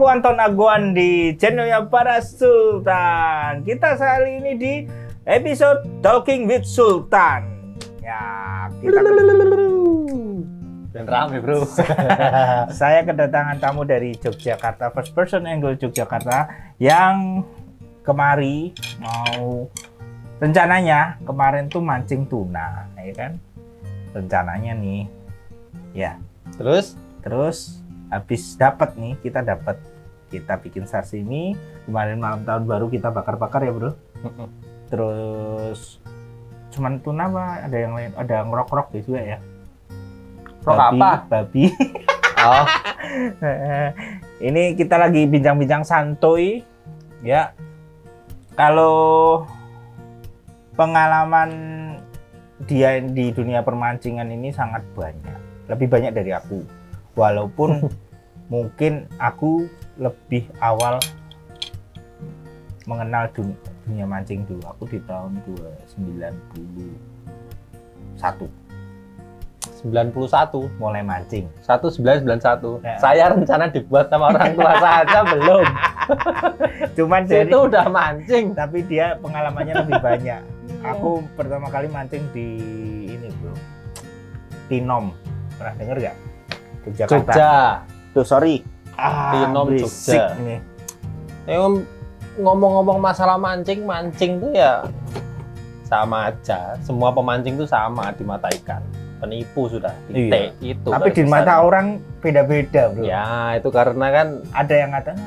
aku Anton Aguan di channelnya Para Sultan. Kita kali ini di episode Talking with Sultan. Ya, kita dan rame bro. Saya kedatangan tamu dari Yogyakarta, First Person Angle Yogyakarta, yang kemari mau rencananya kemarin tuh mancing tuna, ya kan? Rencananya nih, ya. Terus habis dapat nih, kita bikin sashimi. Kemarin malam tahun baru kita bakar-bakar ya bro. Terus cuman tuna apa? Ada yang lain? Ada ngerok-ngerok juga ya? Rok apa? Babi. Oh. Ini kita lagi bincang-bincang santuy ya. Kalau pengalaman dia di dunia permancingan ini sangat banyak, lebih banyak dari aku. Walaupun mungkin aku lebih awal mengenal dunia mancing dulu. Aku di tahun 91 mulai mancing. 1991. Ya. Saya rencana dibuat sama orang tua saja belum. Cuman Itu udah mancing. tapi dia pengalamannya lebih banyak. Aku pertama kali mancing di ini bro, Tinom. Pernah denger gak? Yogyakarta. Jogja. Tuh sorry. Tinom berisik Jogja. ini. Ngomong-ngomong masalah mancing tuh ya sama aja. Semua pemancing tuh sama di mata ikan. Penipu sudah. Iya. Itu. Tapi di mata orang beda-beda bro. Ya itu karena kan Ada yang katanya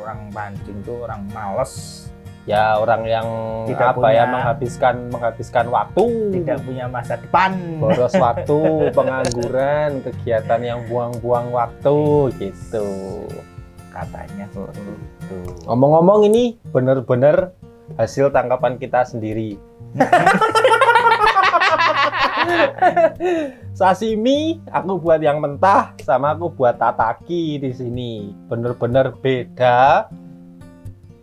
orang mancing tuh orang males, ya orang yang Tidak menghabiskan waktu, tidak punya masa depan. boros waktu, pengangguran, kegiatan yang buang-buang waktu gitu. Katanya tuh. Ngomong-ngomong ini bener-bener hasil tangkapan kita sendiri. Sashimi aku buat yang mentah, sama aku buat tataki di sini. Bener-bener beda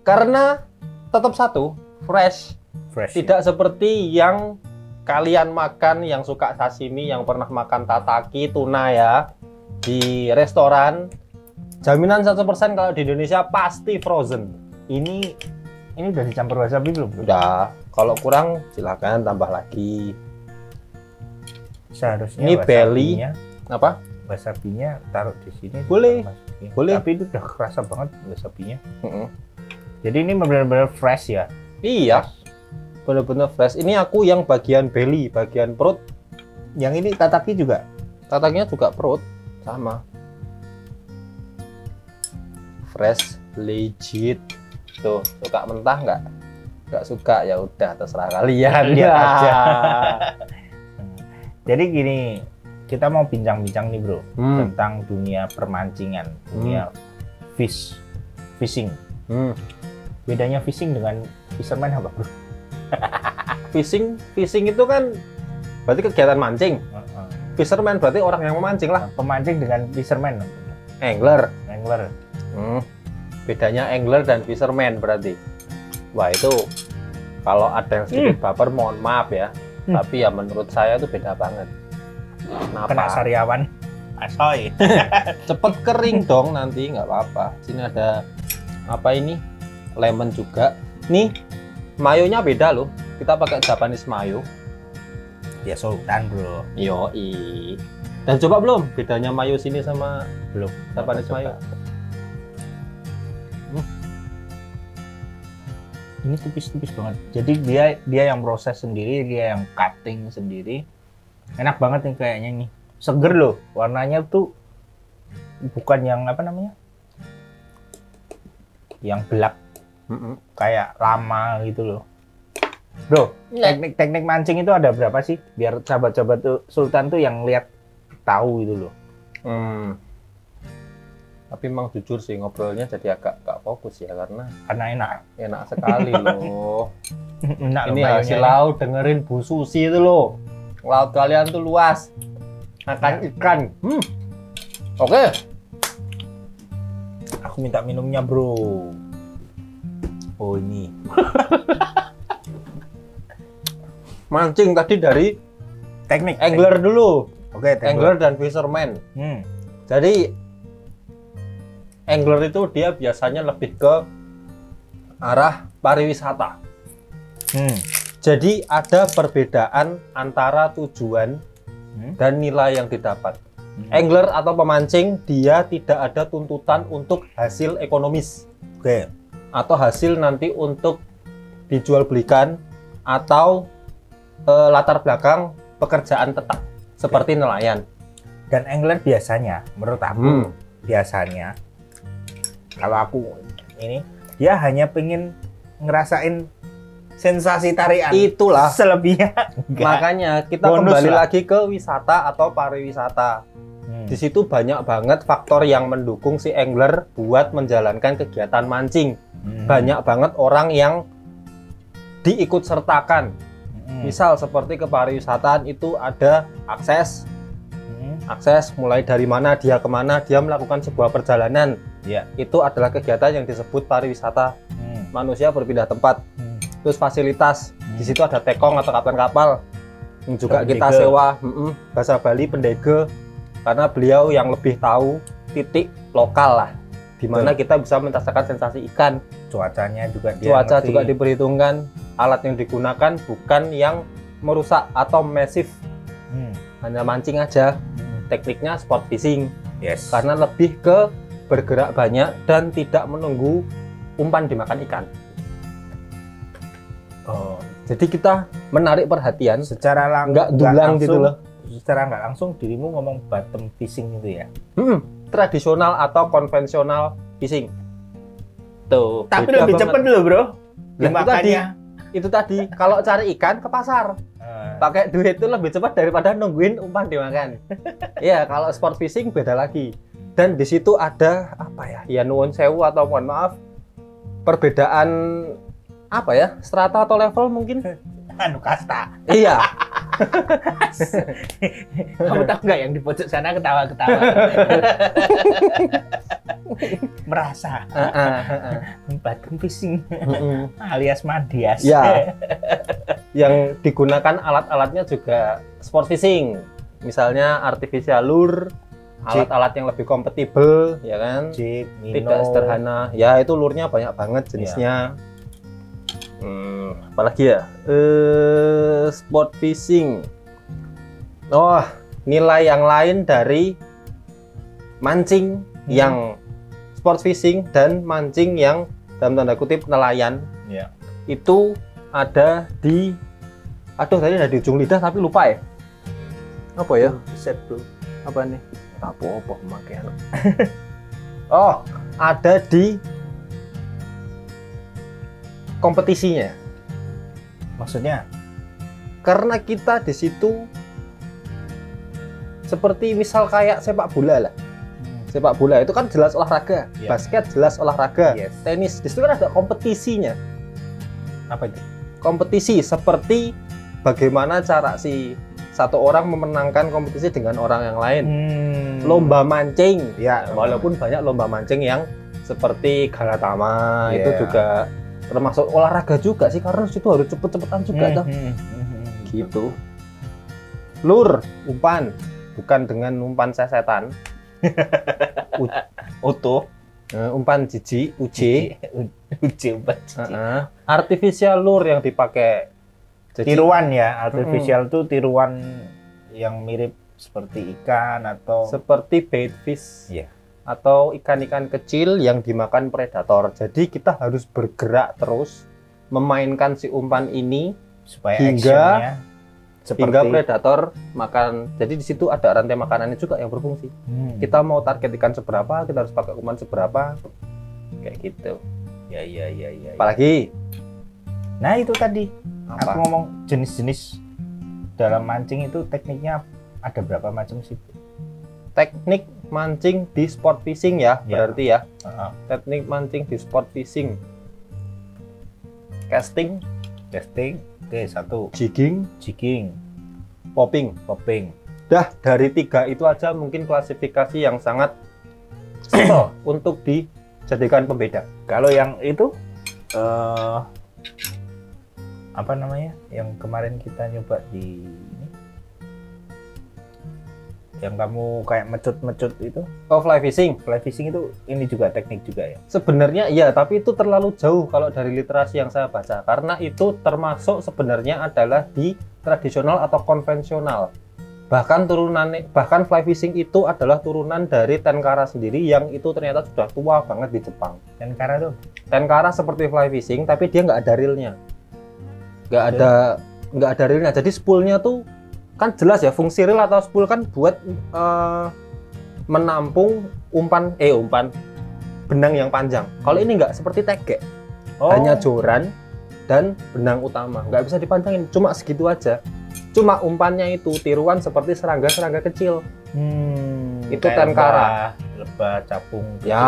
karena tetap satu, fresh. Tidak seperti yang kalian makan yang suka sashimi, yang pernah makan tataki, tuna ya di restoran. Jaminan 100% kalau di Indonesia pasti frozen. Ini udah dicampur wasabi belum bro? Udah, kalau kurang silakan tambah lagi. Seharusnya Ini belly. wasabinya, Apa? wasabinya taruh di sini. Boleh. Masukin. Boleh. Tapi itu udah kerasa banget wasabinya. Mm-mm. Jadi ini benar-benar fresh ya. Iya, bener-bener fresh. Ini aku yang bagian belly, bagian perut. Yang ini tataki juga. Tataknya juga perut, sama. Fresh, legit. Tuh, suka mentah nggak? Nggak suka ya udah terserah kalian. Lihat Ya. aja. Jadi gini, kita mau bincang-bincang nih bro tentang dunia permancingan, dunia fishing. Bedanya fishing dengan fisherman apa bro? Fishing itu kan berarti kegiatan mancing. Fisherman berarti orang yang memancing lah. Pemancing dengan fisherman. Angler. Bedanya angler dan fisherman berarti. Wah itu kalau ada yang sedikit baper mohon maaf ya. Tapi ya menurut saya itu beda banget. Kena Kenapa? sariawan. Asoy. Cepet kering dong nanti nggak apa-apa. Sini ada apa ini? Lemon juga. Nih mayonya beda loh. Kita pakai Japanese mayo. Ya sultan bro. Yoi. Dan coba belum bedanya mayo sini sama Belum. Japanese Coba. mayo? Ini tipis-tipis banget. Jadi dia yang proses sendiri, dia yang cutting sendiri. Enak banget nih kayaknya nih. Seger loh. Warnanya tuh bukan yang apa namanya? Yang gelap. Kayak lama gitu loh. Bro, teknik mancing itu ada berapa sih? Biar sahabat-sahabat tuh Sultan tuh yang lihat tahu gitu loh. Tapi emang jujur sih ngobrolnya jadi agak fokus ya karena Enak sekali loh. Enak Ini loh hasil kayaknya. laut, dengerin Bu Susi itu loh. Laut kalian tuh luas. Makan ikan. Oke. Aku minta minumnya bro. Oh ini. Mancing tadi dari Teknik. angler dulu. Oke, Angler dan fisherman. Hmm. Jadi angler itu dia biasanya lebih ke arah pariwisata. Jadi ada perbedaan antara tujuan dan nilai yang didapat. Angler atau pemancing dia tidak ada tuntutan untuk hasil ekonomis. Atau hasil nanti untuk dijual belikan atau latar belakang pekerjaan tetap seperti nelayan. Dan angler biasanya, menurut aku biasanya, kalau aku ini dia hanya pengen ngerasain sensasi tarian. Itulah selebihnya. Makanya kita kembali lagi ke wisata atau pariwisata. Di situ banyak banget faktor yang mendukung si angler buat menjalankan kegiatan mancing. Banyak banget orang yang diikut sertakan. Misal seperti ke pariwisataan itu ada akses. Akses mulai dari mana dia kemana dia melakukan sebuah perjalanan. Itu adalah kegiatan yang disebut pariwisata. Manusia berpindah tempat. Terus fasilitas. Di situ ada tekong atau kapten kapal. Yang juga kita sewa. Bahasa Bali pendege. Karena beliau yang lebih tahu titik lokal lah. Di mana kita bisa merasakan sensasi ikan. Cuacanya juga Cuaca juga diperhitungkan. Alat yang digunakan bukan yang merusak atau masif. Hanya mancing aja. Tekniknya sport fishing. Karena lebih ke bergerak banyak dan tidak menunggu umpan dimakan ikan. Jadi kita menarik perhatian secara nggak dulang gitu loh. Secara nggak langsung dirimu ngomong bottom fishing itu ya? Tradisional atau konvensional fishing. Tuh. Tapi lebih cepet loh bro. Dimakannya. Itu tadi kalau cari ikan ke pasar. Pakai duit itu lebih cepat daripada nungguin umpan dimakan. Iya, kalau sport fishing beda lagi. Dan di situ ada apa ya? Ya nuwun sewu atau mohon maaf perbedaan apa ya? Strata atau level mungkin? Kasta. Iya. Kamu tahu nggak yang di pojok sana ketawa-ketawa? Merasa. Bottom fishing alias Madias. Ya. Yang digunakan alat-alatnya juga sport fishing. Misalnya artificial lure, alat-alat yang lebih kompatibel, ya kan? Jig, tidak sederhana. Ya itu lure-nya banyak banget jenisnya. Apalagi ya? Sport fishing. Oh, nilai yang lain dari mancing yang sport fishing dan mancing yang dalam tanda kutip nelayan. Itu ada di tadi ada di ujung lidah tapi lupa ya. Apa ya? Set bro. Apa nih? Apa pemakaian? Oh, ada di kompetisinya. Maksudnya? Karena kita di situ seperti misal kayak sepak bola lah. Sepak bola itu kan jelas olahraga, basket jelas olahraga, tenis di situ kan ada kompetisinya. Apa itu? Kompetisi seperti bagaimana cara si satu orang memenangkan kompetisi dengan orang yang lain. Lomba mancing, walaupun banyak lomba mancing yang seperti Galatama itu juga termasuk olahraga juga sih karena situ harus cepet-cepetan juga tuh. Gitu. Lur, umpan, bukan dengan umpan sesetan. Utuh. Umpan jiji, uji, umpan jiji. Artificial lure yang dipakai. Jadi, tiruan ya, artificial itu tiruan yang mirip seperti ikan atau seperti bait fish. Atau ikan-ikan kecil yang dimakan predator. Jadi kita harus bergerak terus memainkan si umpan ini supaya hingga predator makan. Jadi di situ ada rantai makanannya juga yang berfungsi. Kita mau target ikan seberapa, kita harus pakai umpan seberapa, kayak gitu. Ya. Apalagi? Nah itu tadi apa? Aku ngomong jenis-jenis dalam mancing itu tekniknya ada berapa macam sih? Teknik mancing di sport fishing ya, berarti ya. Teknik mancing di sport fishing. Casting, oke, satu. Jigging, popping. Dah dari 3 itu aja mungkin klasifikasi yang sangat simple untuk dijadikan pembeda. Kalau yang itu apa namanya? Yang kemarin kita nyoba di Yang kamu kayak mecut-mecut itu, Oh, fly fishing. fly fishing itu ini juga teknik juga ya? Sebenarnya iya, tapi itu terlalu jauh kalau dari literasi yang saya baca. Karena itu termasuk sebenarnya adalah di tradisional atau konvensional. Bahkan fly fishing itu adalah turunan dari tenkara sendiri yang itu ternyata sudah tua banget di Jepang. Tenkara tuh? Tenkara seperti fly fishing, tapi dia nggak ada reelnya. Nggak ada reelnya. Jadi spoolnya tuh kan jelas ya, fungsi reel atau spool kan buat menampung umpan benang yang panjang. Kalau ini nggak, seperti tegek, hanya joran dan benang utama, nggak bisa dipanjangin, cuma segitu aja. Cuma umpannya itu tiruan seperti serangga-serangga kecil. Itu tenkara. Lebah, capung. Ya,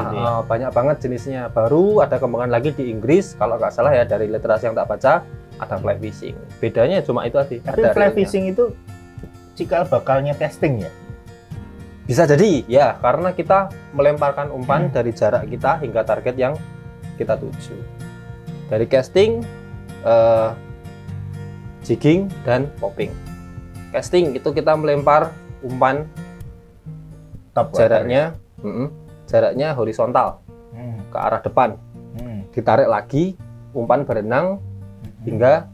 gitu ya. Banyak banget jenisnya. Baru ada kembangan lagi di Inggris, kalau nggak salah ya, dari literasi yang tak baca, ada fly fishing. Bedanya cuma itu tadi. Tapi fly fishing itu cikal bakalnya casting ya? Bisa jadi, ya, karena kita melemparkan umpan dari jarak kita hingga target yang kita tuju. Dari casting, jigging, dan popping. Casting itu kita melempar umpan jaraknya horizontal ke arah depan. Ditarik lagi, umpan berenang hingga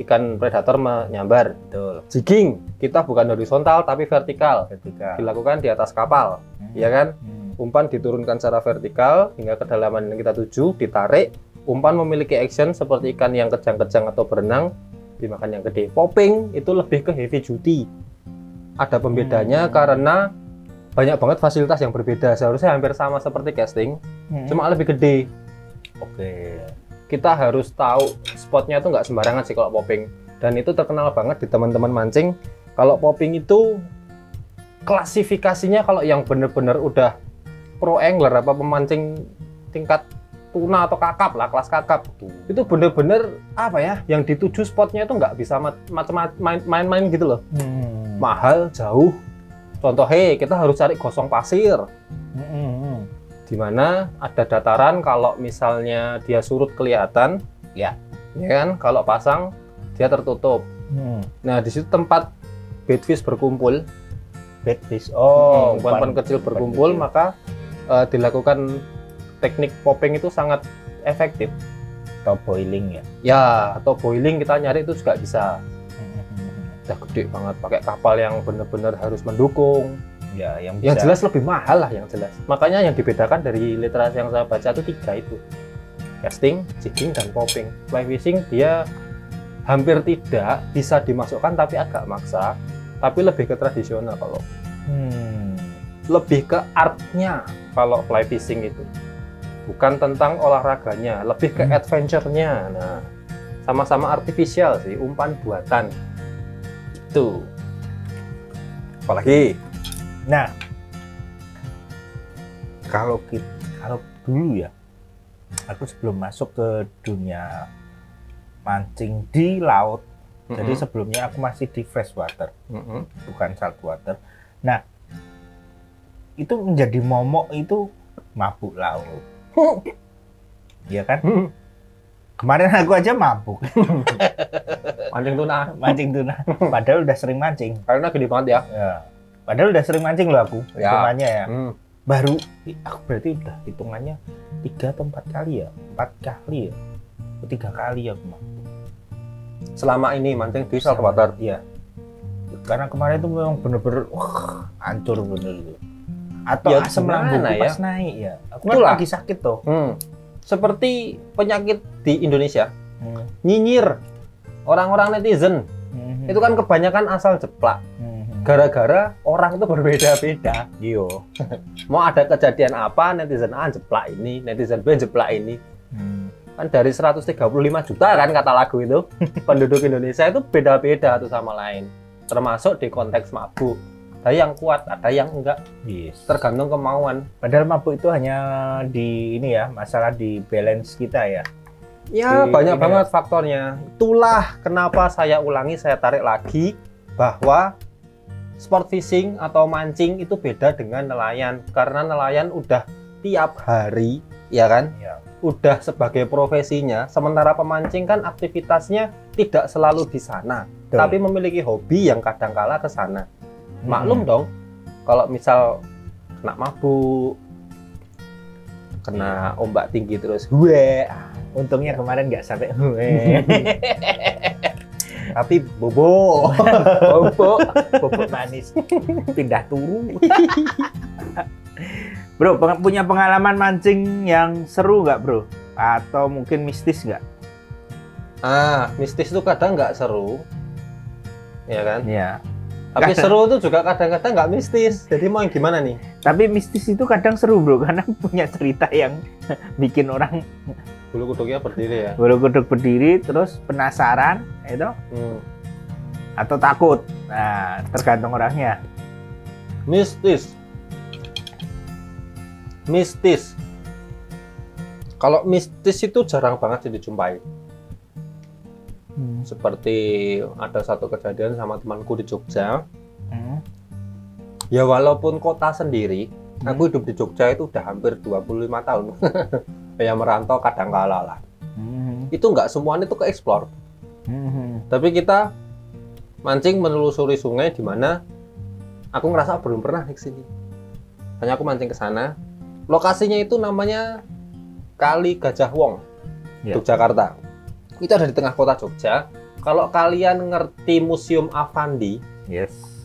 ikan predator menyambar. Betul. Jigging kita bukan horizontal tapi vertikal. Dilakukan di atas kapal, ya kan? Umpan diturunkan secara vertikal hingga kedalaman yang kita tuju, ditarik. Umpan memiliki action seperti ikan yang kejang-kejang atau berenang dimakan yang gede. Popping itu lebih ke heavy duty. Ada pembedanya karena banyak banget fasilitas yang berbeda. Seharusnya hampir sama seperti casting, cuma lebih gede. Oke. Kita harus tahu spotnya tuh nggak sembarangan sih kalau popping. Dan itu terkenal banget di teman-teman mancing. Kalau popping itu klasifikasinya kalau yang bener-bener udah pro angler apa pemancing tingkat tuna atau kakap lah, kelas kakap, itu bener-bener apa ya, yang dituju spotnya itu nggak bisa main-main gitu loh. Mahal, jauh. Contohnya kita harus cari gosong pasir, dimana ada dataran. Kalau misalnya dia surut kelihatan, ya kan. Kalau pasang dia tertutup. Nah, di situ tempat baitfish berkumpul. Baitfish, umpan kecil berkumpul, maka dilakukan teknik popping itu sangat efektif. Atau boiling ya? Ya, atau boiling kita nyari itu juga bisa. Udah gede banget, pakai kapal yang benar-benar harus mendukung. Ya, yang jelas lebih mahal lah, yang jelas. Makanya yang dibedakan dari literasi yang saya baca itu 3 itu. Casting, jigging, dan popping. Fly fishing dia hampir tidak bisa dimasukkan tapi agak maksa, tapi lebih ke tradisional kalau. Lebih ke artnya kalau fly fishing itu. Bukan tentang olahraganya, lebih ke adventure-nya. Nah, sama-sama artifisial sih, umpan buatan. Itu. Apalagi? Nah, kalau dulu ya, aku sebelum masuk ke dunia mancing di laut, jadi sebelumnya aku masih di freshwater, bukan saltwater. Nah, itu menjadi momok itu mabuk laut. Iya kan? Kemarin aku aja mabuk. Mancing tuna. Padahal udah sering mancing. Karena gede banget ya. Padahal udah sering mancing loh aku. Hitungannya ya. Baru aku berarti udah hitungannya 3 atau 4 kali ya. 4 kali ya. 3 kali aku mabuk. Selama ini mancing di saltwater. Iya. Karena kemarin itu memang bener-bener hancur bener gitu. Atau ya, asam lambung pas naik ya. Aku kan lagi sakit tuh. Seperti penyakit di Indonesia, nyinyir orang-orang netizen. Itu kan kebanyakan asal jeplak. Gara-gara orang itu berbeda-beda. Iyo. Mau ada kejadian apa, netizen A jeplak ini, netizen B jeplak ini. Kan dari 135 juta kan kata lagu itu, penduduk Indonesia itu beda-beda satu sama lain. Termasuk di konteks mabuk. Ada yang kuat, ada yang enggak. Tergantung kemauan. Padahal mabuk itu hanya di ini ya, masalah di balance kita ya. Ya, banyak banget faktornya. Itulah kenapa saya ulangi, saya tarik lagi bahwa sport fishing atau mancing itu beda dengan nelayan. Karena nelayan udah tiap hari, ya kan? Ya. Udah sebagai profesinya. Sementara pemancing kan aktivitasnya tidak selalu di sana, tapi memiliki hobi yang kadangkala ke sana. Maklum dong, Kalau misal kena mabuk, kena ombak tinggi terus, untungnya kemarin nggak sampai tapi bobo, bobo manis, pindah turu. Bro, punya pengalaman mancing yang seru nggak bro? Atau mungkin mistis nggak? Mistis itu kadang nggak seru, ya kan? Iya. Tapi seru itu juga kadang-kadang nggak mistis. Jadi mau yang gimana nih? Tapi mistis itu kadang seru bro, karena punya cerita yang bikin orang bulu kuduknya berdiri ya. Bulu kuduk berdiri, terus penasaran, itu, atau takut. Nah, tergantung orangnya. Mistis. Kalau mistis itu jarang banget sih dijumpai. Seperti ada satu kejadian sama temanku di Jogja. Ya walaupun kota sendiri, aku hidup di Jogja itu udah hampir 25 tahun. Kayak merantau kadang kala lah. Itu nggak semuanya itu ke explore. Tapi kita mancing menelusuri sungai di mana aku ngerasa belum pernah di sini. Hanya aku mancing ke sana. Lokasinya itu namanya Kali Gajah Wong, Yogyakarta. Itu ada di tengah kota Jogja. Kalau kalian ngerti Museum Avandi,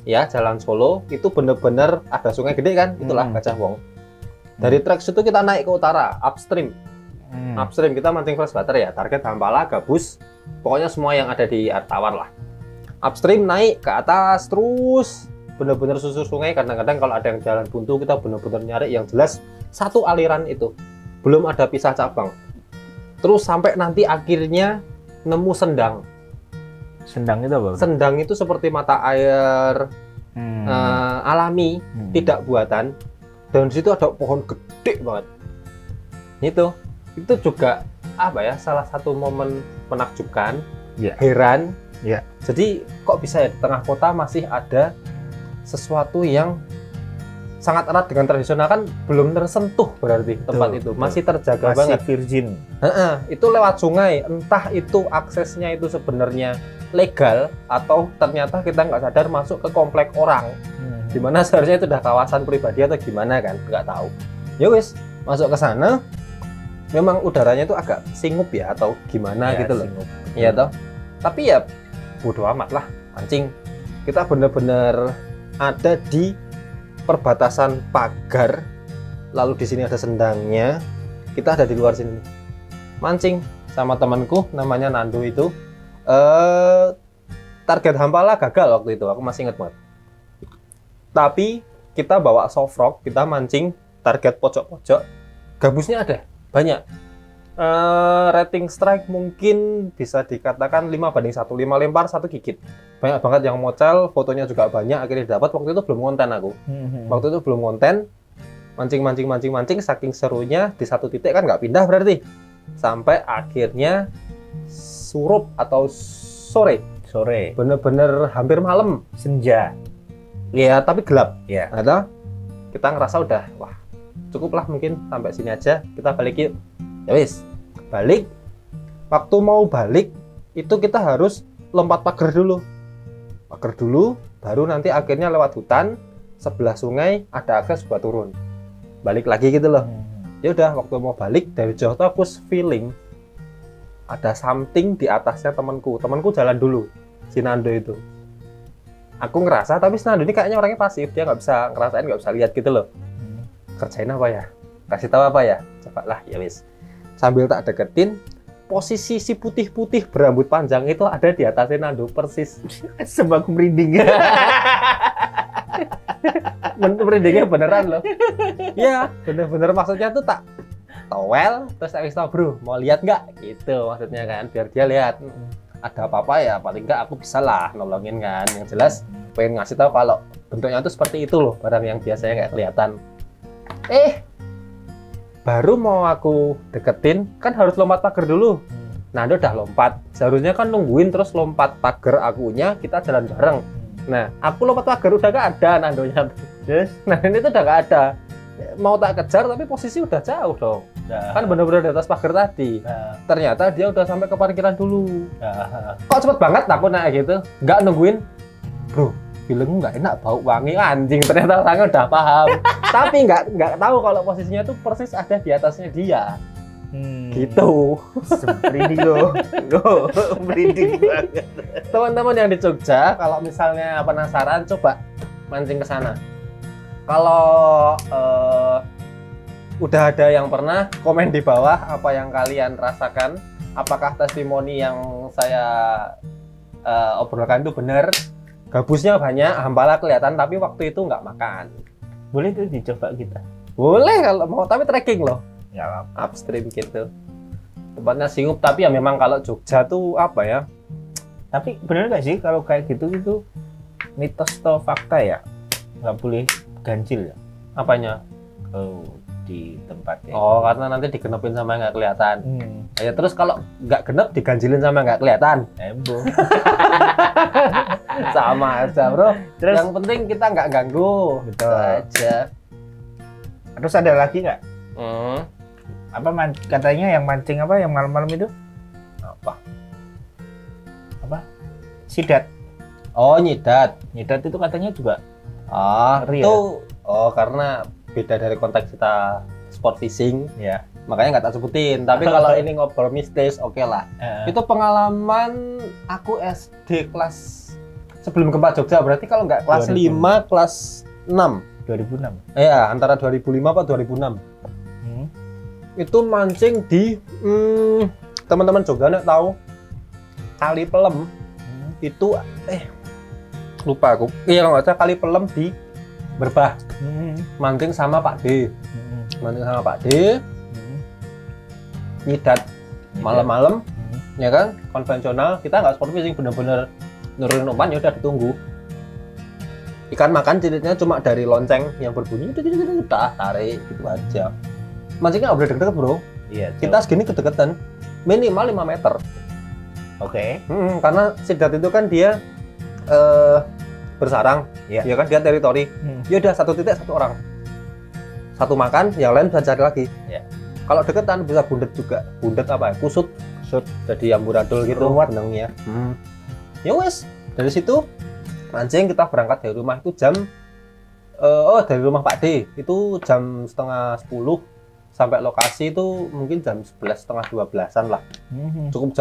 ya Jalan Solo, itu bener-bener ada sungai gede kan, itulah Gajah Wong. Dari trek situ kita naik ke utara, upstream. Upstream kita mancing freshwater ya, target hampala, gabus, pokoknya semua yang ada di air tawar lah. Upstream naik ke atas terus, bener-bener susur sungai. Kadang-kadang kalau ada yang jalan buntu, kita bener-bener nyari yang jelas satu aliran itu, belum ada pisah cabang. Terus sampai nanti akhirnya nemu sendang. Sendang itu apa? Sendang itu seperti mata air alami, tidak buatan. Dan di situ ada pohon gede banget. Itu juga apa ya? Salah satu momen menakjubkan, heran. Jadi kok bisa ya di tengah kota masih ada sesuatu yang sangat erat dengan tradisional, kan belum tersentuh berarti tempat itu masih terjaga banget, virgin. Itu lewat sungai, entah itu aksesnya itu sebenarnya legal atau ternyata kita nggak sadar masuk ke komplek orang, dimana seharusnya itu udah kawasan pribadi atau gimana kan, nggak tahu. Ya wis, masuk ke sana, memang udaranya itu agak singup ya atau gimana gitu loh, iya toh. Tapi ya bodo amat lah, mancing. Kita bener-bener ada di perbatasan pagar, lalu di sini ada sendangnya, kita ada di luar sini mancing sama temanku namanya Nando itu. Target hampala gagal waktu itu, aku masih ingat banget. Tapi kita bawa soft rock, kita mancing target pojok-pojok, gabusnya ada banyak. Rating strike mungkin bisa dikatakan 5/1, 5 lempar 1 gigit. Banyak banget yang mocel, fotonya juga banyak, akhirnya dapat. Waktu itu belum konten aku. Waktu itu belum konten, mancing, saking serunya di satu titik kan nggak pindah berarti. Sampai akhirnya surup atau sore. Bener-bener hampir malam. Senja. Ya, tapi gelap. Ya. Nah, kita ngerasa udah, wah cukup lah mungkin sampai sini aja, kita balik yuk. Ya wis, balik. Waktu mau balik itu kita harus lompat pagar dulu, baru nanti akhirnya lewat hutan sebelah sungai ada akses buat turun balik lagi gitu loh. Ya udah, waktu mau balik dari jauh tuh aku feeling ada something di atasnya temanku jalan dulu, si Nando itu. Aku ngerasa, tapi si Nando ini kayaknya orangnya pasif, dia nggak bisa ngerasain, nggak bisa lihat gitu loh. Kerjain apa ya, kasih tahu apa ya, coba lah. Ya wis, sambil tak deketin, posisi si putih-putih berambut panjang itu ada di atasnya Nando persis. Sebab merinding. Merindingnya beneran loh. Ya, bener-bener maksudnya tuh tak towel, terus tak tahu bro, mau lihat nggak? Gitu maksudnya kan, biar dia lihat ada apa-apa ya, paling nggak aku bisa lah nolongin kan. Yang jelas pengen ngasih tahu kalau bentuknya tuh seperti itu loh, barang yang biasanya nggak kelihatan. Baru mau aku deketin, kan harus lompat pagar dulu. Nando udah lompat, seharusnya kan nungguin terus lompat pagar akunya, kita jalan bareng. Nah, aku lompat pagar udah gak ada Nandonya. Nah, ini tuh udah gak ada. Mau tak kejar tapi posisi udah jauh dong. Kan bener-bener di atas pagar tadi. Ternyata dia udah sampai ke parkiran dulu. Kok cepet banget aku naik gitu, nggak nungguin. Bro, feeling nggak enak, bau wangi anjing. Ternyata orangnya udah paham. Tapi nggak tahu kalau posisinya tuh persis ada di atasnya dia. Gitu. Merinding lo, merinding banget. Teman-teman yang di Jogja, kalau misalnya penasaran, coba mancing ke sana. Kalau udah ada yang pernah, komen di bawah apa yang kalian rasakan. Apakah testimoni yang saya obrolkan itu benar? Gabusnya banyak, hampala kelihatan, tapi waktu itu nggak makan. Boleh tuh dicoba kita. Boleh kalau mau, tapi trekking loh. Ya, Upstream gitu. Tempatnya Singup, tapi ya memang kalau Jogja tuh apa ya? tapi bener nggak sih kalau kayak gitu mitos atau fakta ya? Nggak boleh ganjil ya? Apanya? Kalau di tempat kayak Oh, karena nanti digenepin sama nggak kelihatan. gitu. Ya terus kalau nggak genep diganjilin sama nggak kelihatan. Heboh. Sama aja, bro. Terus Yang penting kita nggak ganggu. Betul. Itu aja. terus ada lagi nggak? Hmm. Apa katanya yang mancing apa yang malam-malam itu? Apa? Sidat. Oh, nyidat. Nyidat itu katanya juga Ah, Real. itu karena beda dari konteks kita sport fishing, ya. makanya nggak tak sebutin. Tapi kalau ini ngobrol mistis, oke lah. Itu pengalaman aku SD kelas sebelum gempa Jogja, berarti kalau nggak kelas 2000. 5, kelas 6. 2006. Ya, antara 2005 atau 2006. Itu mancing di teman-teman Jogja nek tahu Kali Pelem. Itu lupa aku. Iya, kalau nggak salah Kali Pelem di Berbah. Mancing sama Pak D. Mancing sama Pak D. Nyidat malam-malam, ya kan? Konvensional. Kita nggak sport fishing, bener-bener nurunin umpan ya udah ditunggu. Ikan makan cilitnya cuma dari lonceng yang berbunyi udah tarik gitu aja. Mancingnya nggak boleh deket-deket, bro. Iya. Kita segini kedekatan, minimal 5 meter. Oke. Karena sidat itu kan dia bersarang, Iya. ya kan, dia teritori. Ya udah satu titik satu orang. Satu makan, yang lain bisa cari lagi. Iya. Kalau deketan bisa bundet juga. Bundet apa ya? Kusut. Jadi amburadul gitu benangnya. Ya wes, dari situ mancing kita berangkat dari rumah itu jam dari rumah Pak D itu jam setengah 10 sampai lokasi itu mungkin jam 11 setengah 12-an lah. Cukup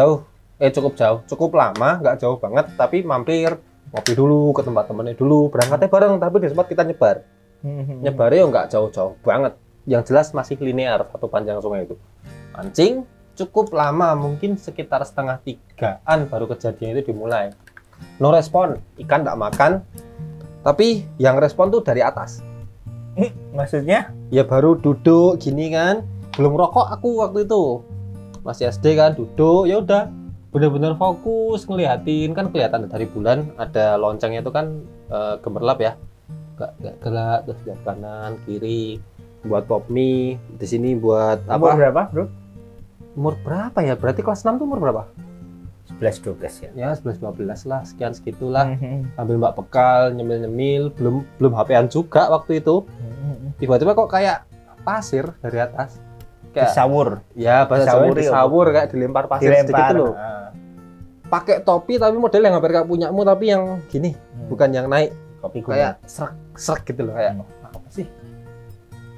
jauh. Cukup lama, nggak jauh banget, tapi mampir ngopi dulu ke tempat temennya dulu, berangkatnya bareng, tapi di tempat kita nyebar. Nyebarnya ya nggak jauh-jauh banget, yang jelas masih linear satu panjang sungai itu. Mancing cukup lama, mungkin sekitar setengah 3-an baru kejadian itu dimulai. No respon, ikan nggak makan, tapi yang respon tuh dari atas. Maksudnya? Ya baru duduk gini kan, belum rokok aku waktu itu, masih SD kan, duduk ya udah bener-bener fokus ngeliatin, kan kelihatan dari bulan ada loncengnya itu kan gemerlap ya, nggak gelap, terus lihat kanan kiri buat pop mie, di sini buat Umur apa? berapa, bro? Umur berapa ya? Berarti kelas 6 tuh umur berapa? 11-12 ya. Ya 11-12 lah, sekian segitulah. Ambil mbak bekal, nyemil-nyemil, belum HP-an juga waktu itu. Tiba-tiba kok kayak pasir dari atas. Kayak Disawur. ya bahasa Jawa Disawuri, disawur, kayak dilempar pasir sedikit loh. Pakai topi tapi model yang hampir kayak punyamu, tapi yang gini, bukan yang naik. Kopi Kayak serak gitu loh, kayak apa sih?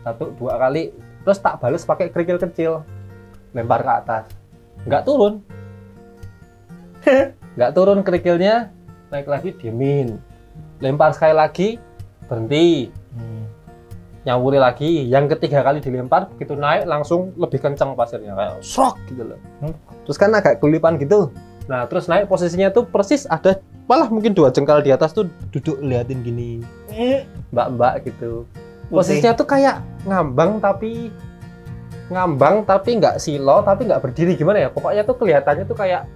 1-2 kali, terus tak bales pakai kerikil kecil, lempar ke atas, nggak turun. Nggak turun kerikilnya, naik lagi diemin, lempar sekali lagi, berhenti, nyawuri lagi, yang ketiga kali dilempar, begitu naik langsung lebih kencang pasirnya, kayak srok gitu loh. Terus kan agak kelipan gitu, nah terus naik posisinya tuh persis ada, malah mungkin 2 jengkal di atas tuh duduk liatin gini, mbak-mbak gitu. Posisinya tuh kayak ngambang tapi nggak silo, tapi nggak berdiri, gimana ya, pokoknya tuh kelihatannya tuh kayak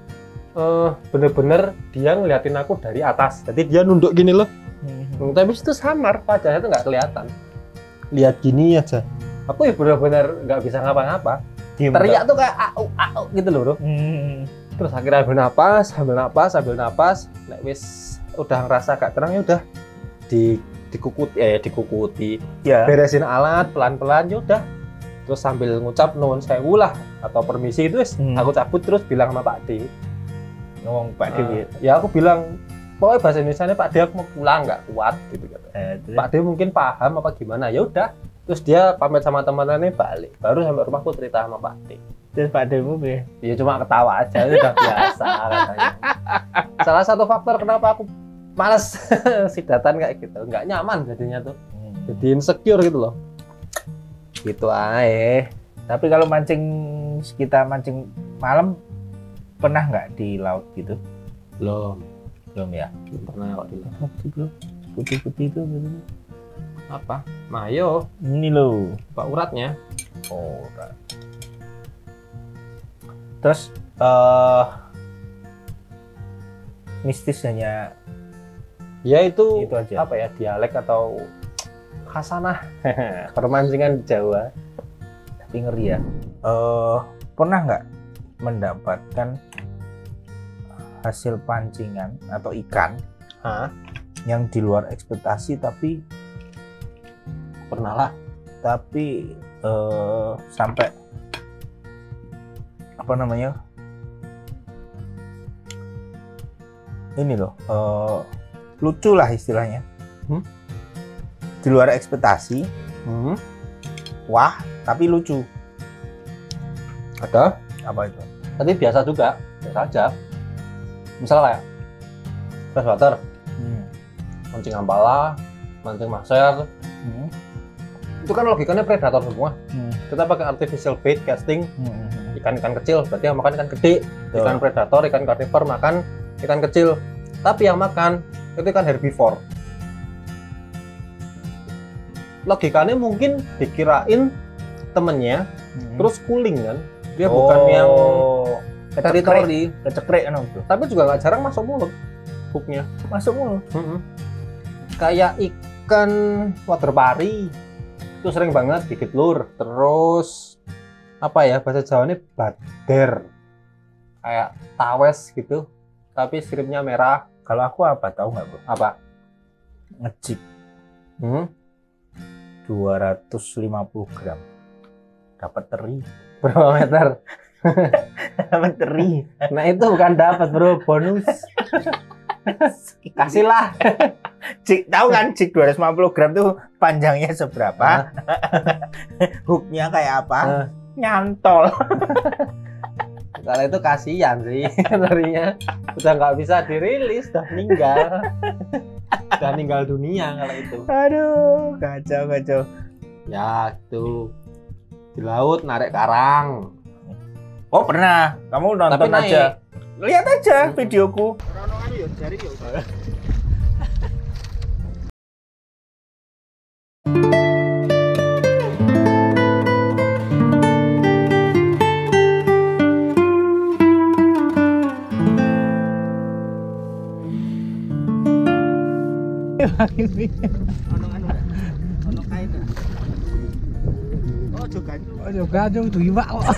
bener-bener dia ngeliatin aku dari atas, jadi dia nunduk gini loh. Tapi itu samar, wajahnya tuh nggak kelihatan, lihat gini aja. Aku ya bener-bener nggak bisa ngapa-ngapa, teriak tuh kayak au gitu loh bro. Terus akhirnya ambil napas, nek wis udah ngerasa agak tenang ya udah dikukuti, Ya. beresin alat pelan-pelan ya udah. Terus sambil ngucap nuwun sewu lah atau permisi itu wis, aku cabut terus bilang sama Pak D. Ngomong Pak Dewi. Ya aku bilang, pokoknya bahasa Indonesianya Pak D aku mau pulang nggak kuat gitu kata. Pak D mungkin paham apa gimana, ya udah terus dia pamit sama teman-temannya balik, baru sampai rumah aku cerita sama Pak D. Terus Pak D mu Ya cuma ketawa aja, itu udah biasa katanya. Salah satu faktor kenapa aku males sidatan kayak gitu, nggak nyaman jadinya tuh, jadi insecure gitu loh. Gitu aja. Tapi kalau kita mancing malam pernah nggak di laut gitu? Belum Ya. belum pernah kok di laut. Putih-putih itu gitu. Apa? Mayo, Ini loh. Pak uratnya. Oh, udah. Terus mistis hanya Ya itu aja. apa ya, dialek atau khasanah permancingan Jawa. Tapi ngeri ya. Pernah nggak mendapatkan hasil pancingan atau ikan yang di luar ekspektasi tapi Pernah lah. sampai apa namanya, ini loh, lucu lah istilahnya, di luar ekspektasi, wah tapi lucu. Ada? Apa itu? Tapi biasa juga, biasa aja. Misalnya kayak freshwater, mancing ampala, mancing maser, itu kan logikanya predator semua. Kita pakai artificial bait casting, ikan-ikan kecil, berarti yang makan ikan gede. Ikan predator, ikan carnivore makan ikan kecil. Tapi yang makan itu ikan herbivore. Logikanya mungkin dikirain temennya, terus cooling kan. Dia bukan yang teritori, kecekrek kan itu. tapi juga nggak jarang masuk mulut hooknya. Masuk mulut. Kayak ikan water pari itu sering banget gigit lur. Terus apa ya, bahasa Jawanya bader, kayak tawes gitu tapi stripnya merah. Kalau aku apa tahu nggak bro? Apa? Ngejig 250 gram dapat teri. Berapa meter? Dapat teri. Nah itu bukan dapat bro, bonus. Kasihlah. Jig, tahu kan jig 250 gram tuh panjangnya seberapa? Hooknya kayak apa? Nyantol. Kalau itu kasihan sih, terinya udah nggak bisa dirilis, udah meninggal dunia kalau itu. Aduh, kacau. Ya itu di laut narik karang. Oh pernah, kamu nonton Tapi naik. aja, lihat aja videoku. Ojo ganjung tuh iwak kok.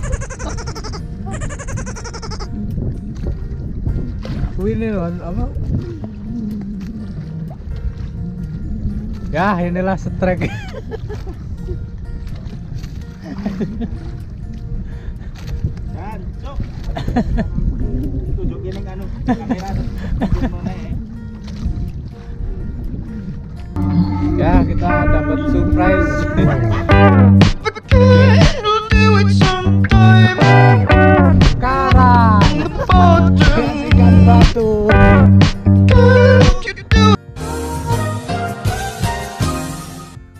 Ini loh apa? Ya inilah strike. Tunjukin anu kamera. Ya kita dapat surprise. Karang. Ikan batu.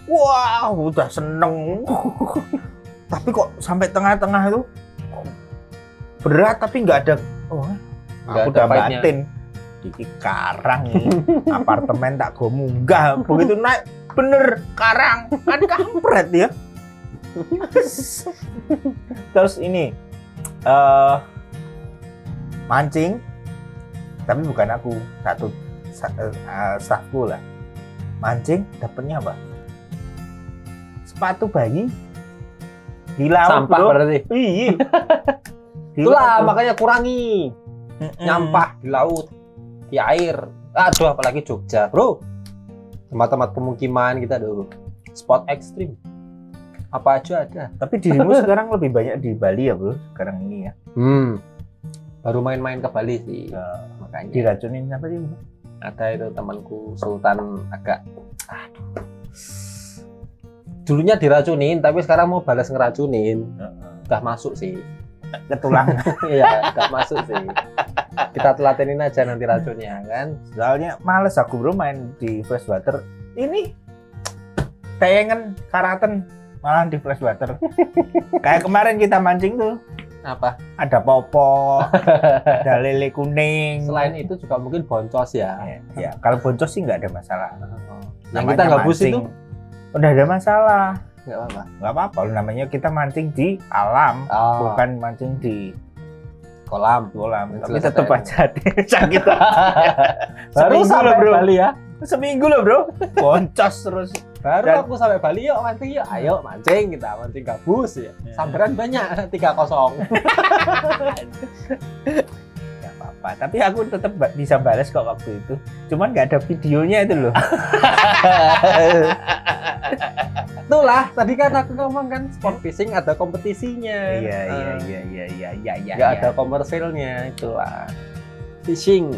Wah, udah seneng. Tapi kok sampai tengah-tengah itu berat tapi nggak ada. Oh, Nggak aku ada udah fight-nya. batin. Iki karang nih. Apartemen tak go munggah. Begitu naik bener karang. Kan kampret ya. Terus ini mancing, tapi bukan aku, staffku lah. Mancing dapetnya apa? Sepatu bayi di laut. Sampah bro. berarti. Iya. Di Itulah laut. makanya kurangi nyampah di laut, di air. Aduh apalagi Jogja bro, tempat-tempat pemukiman kita dulu, spot ekstrim apa aja ada. Tapi dirimu sekarang lebih banyak di Bali ya bro, sekarang ini ya. Baru main-main ke Bali sih, makanya Diracunin apa sih? Ada itu temanku Sultan agak aduh. Dulunya diracunin tapi sekarang mau balas ngeracunin. Udah masuk sih. Ketulang. Iya, udah masuk sih. Kita telatenin aja nanti racunnya kan. Soalnya males aku bro main di freshwater. Ini tayangan karaten malah di freshwater. Kayak kemarin kita mancing tuh. Apa? Ada popo, ada lele kuning. Selain itu juga mungkin boncos ya. Ya, kalau boncos sih nggak ada masalah. Yang kita gabus itu udah ada masalah. nggak apa-apa. Nggak apa-apa, namanya kita mancing di alam, bukan mancing di kolam. Tapi tetap aja sakit. Baru sampai bro. Bali ya. Seminggu loh bro, boncos terus. Baru aku sampai Bali, yuk mancing yuk, ayo mancing kita mancing gabus ya. Sambaran banyak 3-0. Nggak apa-apa, tapi aku tetap bisa balas kok waktu itu. Cuman nggak ada videonya itu loh. Itulah tadi kan aku ngomong kan sport fishing ada kompetisinya. Iya. Nggak ada komersilnya, itulah fishing.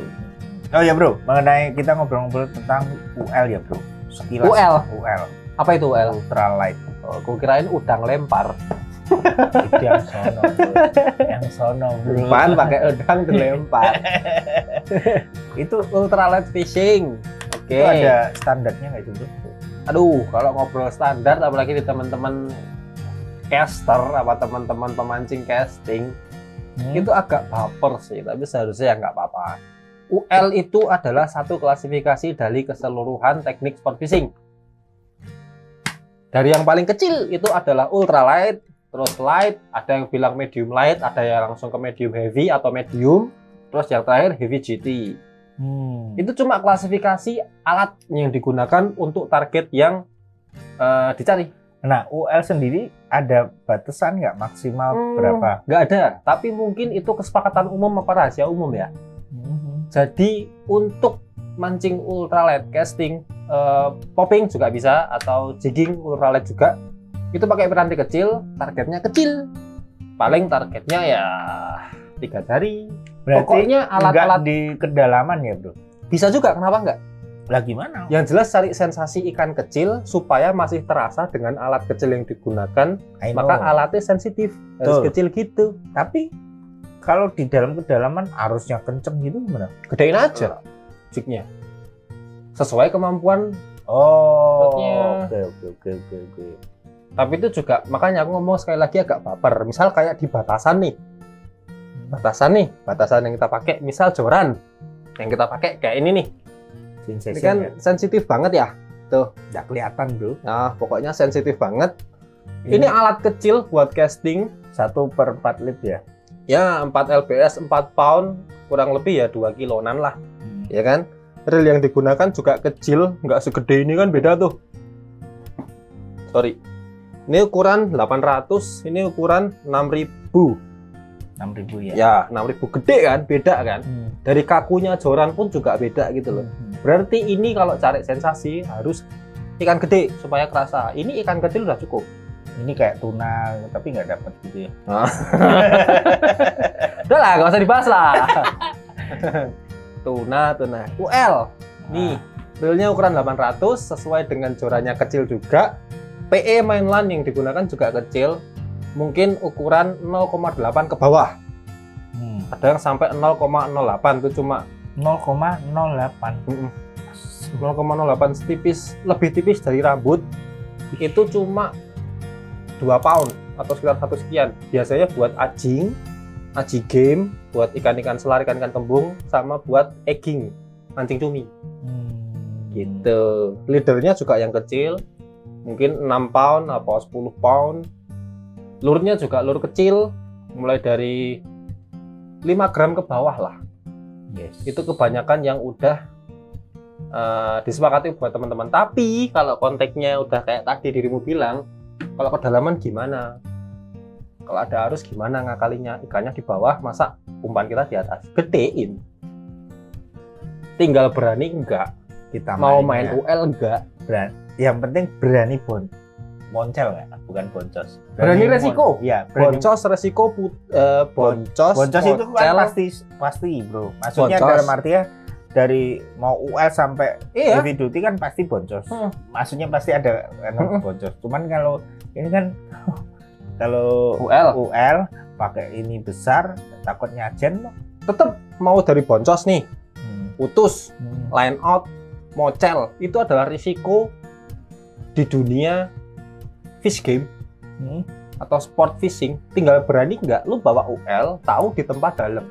Oh ya bro, mengenai kita ngobrol-ngobrol tentang UL ya bro. Sekilas UL. Apa itu UL? Ultralight. Oh, aku kirain udang lempar. Itu yang sono bro. Yang sono bro. Pan pakai udang dilempar. Itu ultralight fishing. Oke. Itu ada standarnya nggak itu bro? Aduh, kalau ngobrol standar apalagi di teman-teman caster apa teman-teman pemancing casting itu agak baper sih, tapi seharusnya ya nggak apa-apa. UL itu adalah satu klasifikasi dari keseluruhan teknik sport fishing. Dari yang paling kecil itu adalah ultralight, terus light, ada yang bilang medium light, ada yang langsung ke medium heavy atau medium, terus yang terakhir heavy GT. Itu cuma klasifikasi alat yang digunakan untuk target yang dicari. Nah, UL sendiri ada batasan nggak maksimal berapa? Nggak ada, tapi mungkin itu kesepakatan umum apa rahasia umum ya. Jadi untuk mancing ultralight casting, popping juga bisa atau jigging ultralight juga. Itu pakai piranti kecil, targetnya kecil. Paling targetnya ya 3 jari. Berarti pokoknya alat-alat di kedalaman ya bro? Bisa juga, kenapa enggak? Lah gimana? Yang jelas cari sensasi ikan kecil supaya masih terasa dengan alat kecil yang digunakan. Maka alatnya sensitif, harus kecil gitu. Tapi kalau di dalam kedalaman arusnya kenceng gitu gimana? Gedein aja jignya sesuai kemampuan. Oke. Tapi itu juga makanya aku ngomong sekali lagi agak baper. Misal kayak di batasan yang kita pakai, misal joran yang kita pakai kayak ini nih. Ini kan sensitif banget ya, tuh nggak kelihatan bro. Nah pokoknya sensitif banget. Ini alat kecil buat casting 1/4 lip ya. Ya 4 lbs 4 pound kurang lebih ya 2 kiloan lah. Ya kan, reel yang digunakan juga kecil, nggak segede ini kan, beda tuh. Sorry, ini ukuran 800, ini ukuran 6000. 6.000 ya? Ya 6.000, gede kan, beda kan. Dari kakunya joran pun juga beda gitu loh. Berarti ini kalau cari sensasi harus ikan gede supaya kerasa. Ini ikan kecil udah cukup. Ini kayak tuna tapi nggak dapet gitu ya. Udah lah, nggak usah dibahas lah. tuna UL nih, reelnya ukuran 800 sesuai dengan jorannya kecil juga. PE mainline yang digunakan juga kecil, mungkin ukuran 0,8 ke bawah. Ada yang sampai 0,08, itu cuma 0,08. 0,08 setipis, lebih tipis dari rambut. Itu cuma 2 pound atau sekitar 1 sekian. Biasanya buat aji game, buat ikan-ikan selar, ikan-ikan kembung, sama buat egging, mancing cumi. Gitu. Leadernya juga yang kecil, mungkin 6 pound atau 10 pound. Lurnya juga lur kecil, mulai dari 5 gram ke bawah lah. Yes. Itu kebanyakan yang udah disepakati buat teman-teman. Tapi kalau konteksnya udah kayak tadi dirimu bilang, kalau kedalaman gimana? Kalau ada arus gimana ngakalinya? Ikannya di bawah, masa umpan kita di atas? Gedein. Tinggal berani enggak? Kita mau main UL enggak? Yang penting berani boncel nggak? Bukan boncos. Berani resiko? Iya. Boncos resiko boncos itu kan pasti bro. Maksudnya boncos. dalam artinya dari mau UL sampai Iya. heavy duty kan pasti boncos. Maksudnya pasti ada boncos. Cuman kalau ini kan kalau UL pakai ini besar takutnya nyajen loh. Tetap mau dari boncos nih, putus, Hmm. line out, mocel, itu adalah risiko di dunia fish game Hmm. atau sport fishing. Tinggal berani nggak lu bawa UL, tahu di tempat dalam,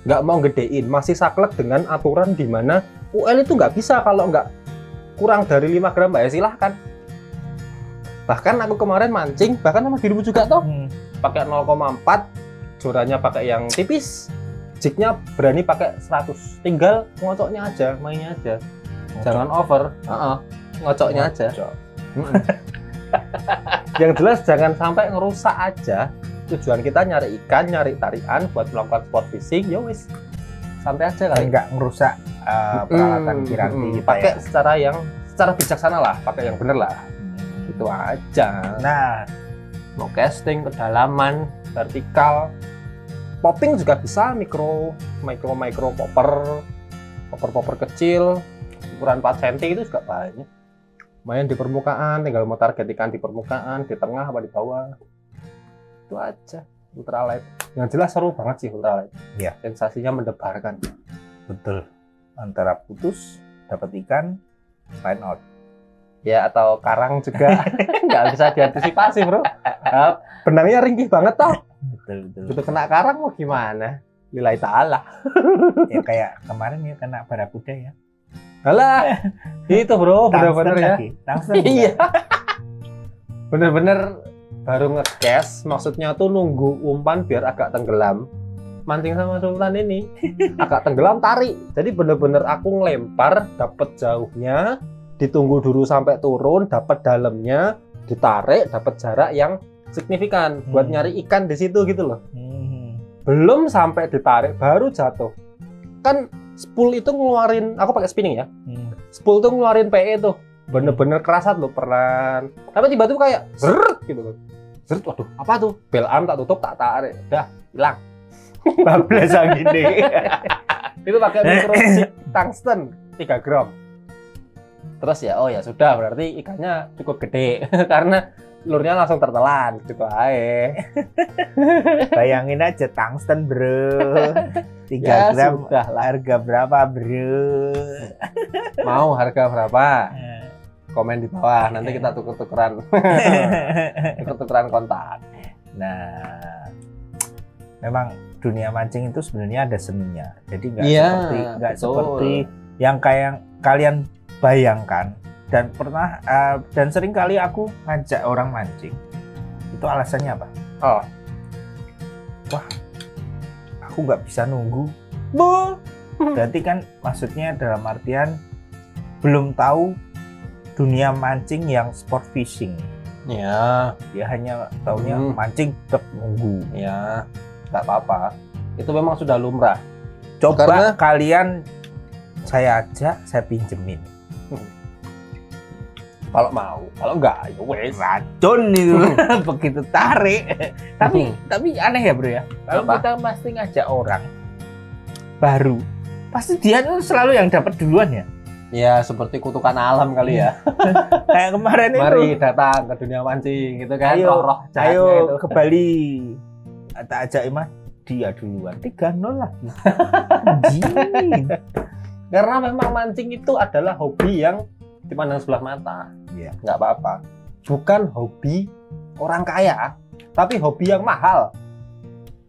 nggak mau gedein, masih saklek dengan aturan di mana UL itu nggak bisa kalau nggak kurang dari 5 gram, ya silahkan. Bahkan aku kemarin mancing, bahkan sama dirimu juga toh, pakai 0,4, jorannya pakai yang tipis, jignya berani pakai 100, tinggal ngocoknya aja, mainnya aja, jangan over, ngocoknya aja. Yang jelas jangan sampai ngerusak aja. Tujuan kita nyari ikan, nyari tarian buat melakukan sport fishing, ya wis santai aja Dan kali. nggak ngerusak peralatan piranti kita pakai ya. secara bijaksana lah, pakai yang bener lah. Itu aja. Nah, Mau casting, kedalaman, vertikal, popping juga bisa, micro popper kecil, ukuran 4 cm itu juga banyak. Main di permukaan, tinggal mau target ikan di permukaan, di tengah apa di bawah. Itu aja, ultralight. Yang jelas seru banget sih ultralight. Iya. Sensasinya mendebarkan. betul. Antara putus dapat ikan, line out. Ya, atau karang juga nggak bisa diantisipasi, bro. Benangnya ringkih banget toh. Betul. Begitu kena karang mau gimana? Lillahi ta'ala. Ya kayak kemarin ya kena barakuda ya. Alah, itu bro, bener-bener ya. Tungsten Iya. Bener-bener baru nge-gas, maksudnya tuh nunggu umpan biar agak tenggelam. Mancing sama Sultan ini agak tenggelam, tarik. Jadi bener-bener aku ngelempar, dapet jauhnya, ditunggu dulu sampai turun, dapat dalamnya, ditarik, dapat jarak yang signifikan buat nyari ikan di situ gitu loh. Belum sampai ditarik baru jatuh. Kan spool itu ngeluarin, aku pakai spinning ya. Spool tuh ngeluarin PE tuh, bener-bener kerasa loh pelan. Tapi tiba-tiba kayak zeret gitu loh. Zeret, waduh, apa tuh? Bel arm tak tutup, tak tarik, dah hilang. Bablas gini. Itu pakai micro jig tungsten 3 gram. Terus ya, oh ya sudah, berarti ikannya cukup gede karena lurnya langsung tertelan gitu aja. Bayangin aja tungsten bro, 3 Ya, gram sudah lah. harga berapa bro? Mau harga berapa? Komen di bawah, nanti kita tuker-tukeran. Tuker-tukeran kontak. Nah, memang dunia mancing itu sebenarnya ada seninya. Jadi nggak Iya, nggak betul. seperti yang kayak kalian bayangkan. Dan pernah dan sering kali aku ngajak orang mancing. Itu alasannya apa? Oh, Aku nggak bisa nunggu. Bu, berarti kan maksudnya dalam artian belum tahu dunia mancing yang sport fishing. ya, Dia hanya taunya Hmm. mancing tetap nunggu. ya, nggak apa-apa. Itu memang sudah lumrah. Coba Karena- kalian saya ajak, saya pinjemin. Kalau mau, kalau enggak, ya wes. Racun itu begitu tarik. Tapi aneh ya bro ya. Kalau Apa? kita pasti ngajak orang baru, pasti dia tuh selalu yang dapat duluan ya. Ya, seperti kutukan alam kali ya. Kayak kemarin itu. Mari datang ke dunia mancing gitu kan. Ayo, Roh-roh jahatnya ayo itu. ke Bali. Tak ajak Iman, dia duluan. 3-0 lagi. Anjing. Karena memang mancing itu adalah hobi yang dipandang sebelah mata. Iya. Nggak apa-apa. Bukan hobi orang kaya, tapi hobi yang mahal.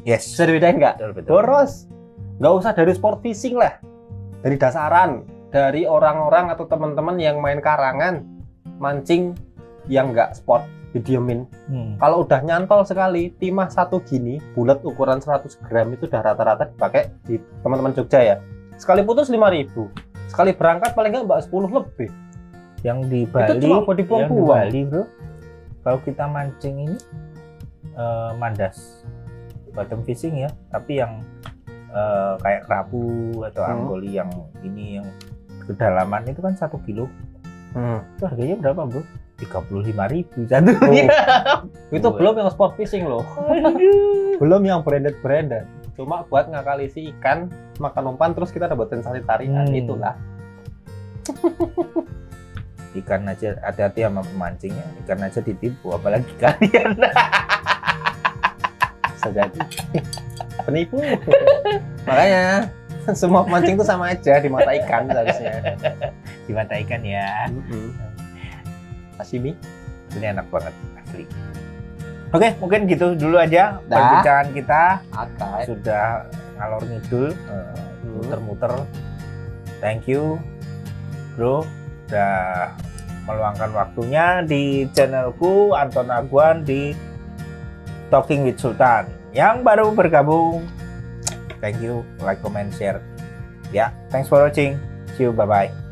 Yes. Bisa dibedain nggak? Betul, betul. Boros. Nggak usah dari sport fishing lah. Dari dasaran. Dari orang-orang atau teman-teman yang main karangan. Mancing yang nggak sport. Didiemin. Kalau udah nyantol sekali, timah satu gini, bulat ukuran 100 gram itu udah rata-rata dipakai di teman-teman Jogja ya. Sekali putus 5.000. Sekali berangkat paling nggak mbak 10 lebih. Yang di Bali, cuma buat yang di dibuang-buang. Bali bro, kalau kita mancing ini mandas bottom fishing ya, tapi yang kayak kerapu atau anggoli yang ini yang kedalaman itu kan 1 kilo, itu harganya berapa bro? 35.000 satu. Itu belum yang sport fishing loh. Aduh. Belum yang branded. Cuma buat ngakali si ikan makan umpan terus kita dapat sensasi tarian itulah. Ikan aja hati-hati sama pemancingnya. Ikan aja ditipu, apalagi kalian. Bisa jadi penipu. Makanya semua pemancing itu sama aja di mata ikan seharusnya. Di mata ikan ya. Sashimi Ini enak banget asli. Oke, mungkin gitu dulu aja perbincangan kita. Sudah ngalor ngidul, muter-muter. Thank you, bro, udah meluangkan waktunya di channelku Anton Aguan di Talking with Sultan. Yang baru bergabung, thank you, like, comment, share. Ya, thanks for watching. See you, bye-bye.